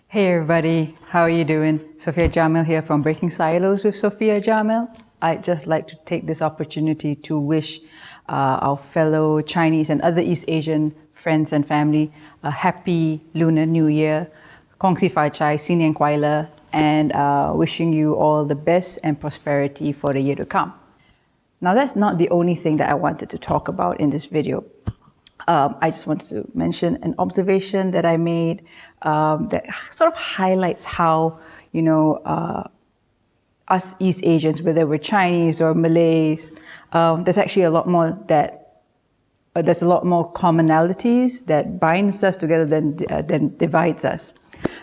Hey everybody, how are you doing? Sophia Jamil here from Breaking Silos with Sophia Jamil. I'd just like to take this opportunity to wish our fellow Chinese and other East Asian friends and family a happy Lunar New Year, Kong Si Fai Chai, Sin Nian Kuai Le, and wishing you all the best and prosperity for the year to come. Now that's not the only thing that I wanted to talk about in this video. I just wanted to mention an observation that I made that sort of highlights how, us East Asians, whether we're Chinese or Malays, there's actually a lot more there's a lot more commonalities that binds us together than divides us.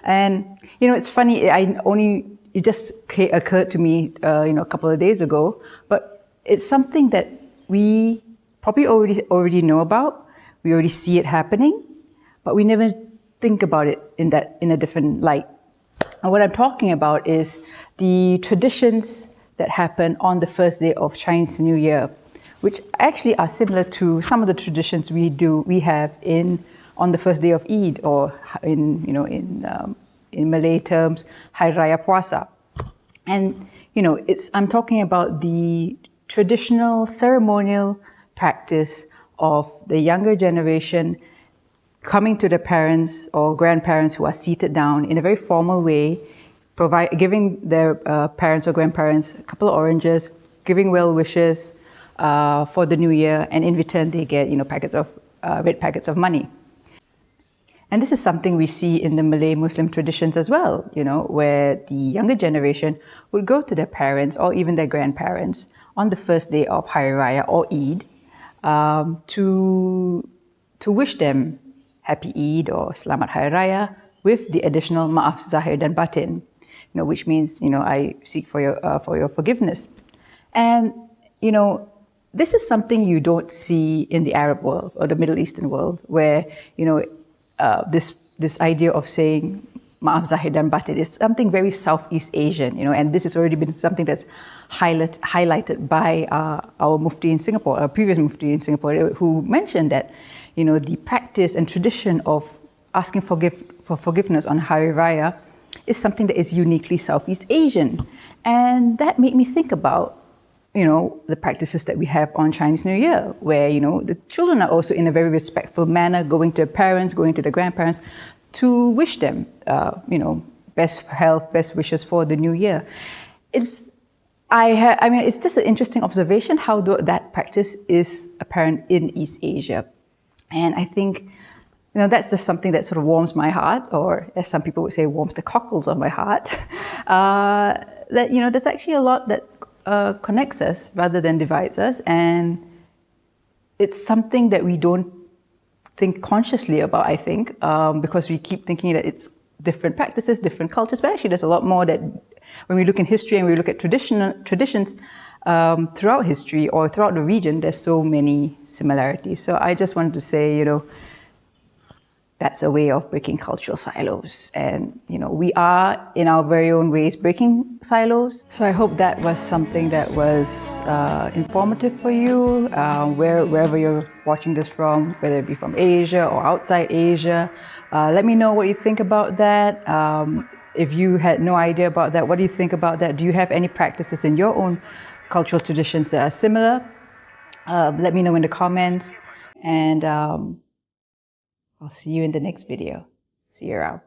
And, it's funny, it just occurred to me, a couple of days ago, but it's something that we probably already know about. We already see it happening, but we never think about it in a different light. And what I'm talking about is the traditions that happen on the first day of Chinese New Year, which actually are similar to some of the traditions we have on the first day of Eid, or in Malay terms, Hari Raya Puasa. And I'm talking about the traditional ceremonial practice of the younger generation coming to their parents or grandparents who are seated down in a very formal way, giving their parents or grandparents a couple of oranges, giving well wishes for the new year, and in return they get red packets of money. And this is something we see in the Malay Muslim traditions as well, where the younger generation would go to their parents or even their grandparents on the first day of Hari Raya or Eid, to wish them Happy Eid or Selamat Hari Raya with the additional Maaf Zahir dan Batin, which means, I seek for your forgiveness. And, this is something you don't see in the Arab world or the Middle Eastern world, where, this idea of saying Maaf Zahir dan Batin is something very Southeast Asian, and this has already been something that's highlighted by our Mufti in Singapore, our previous Mufti in Singapore, who mentioned that, the practice and tradition of asking for forgiveness on Hari Raya is something that is uniquely Southeast Asian. And that made me think about, the practices that we have on Chinese New Year, where, the children are also in a very respectful manner going to their parents, going to their grandparents, to wish them, best health, best wishes for the new year. It's just an interesting observation how that practice is apparent in East Asia. And I think, that's just something that sort of warms my heart, or as some people would say, warms the cockles of my heart, that, there's actually a lot that connects us rather than divides us. And it's something that we don't think consciously about, I think, because we keep thinking that it's different practices, different cultures, but actually there's a lot more that when we look in history and we look at traditions throughout history or throughout the region, there's so many similarities. So I just wanted to say, that's a way of breaking cultural silos. And, we are in our very own ways breaking silos. So I hope that was something that was informative for you, wherever you're watching this from, whether it be from Asia or outside Asia. Let me know what you think about that. If you had no idea about that, what do you think about that? Do you have any practices in your own cultural traditions that are similar? Let me know in the comments. And I'll see you in the next video. See you around.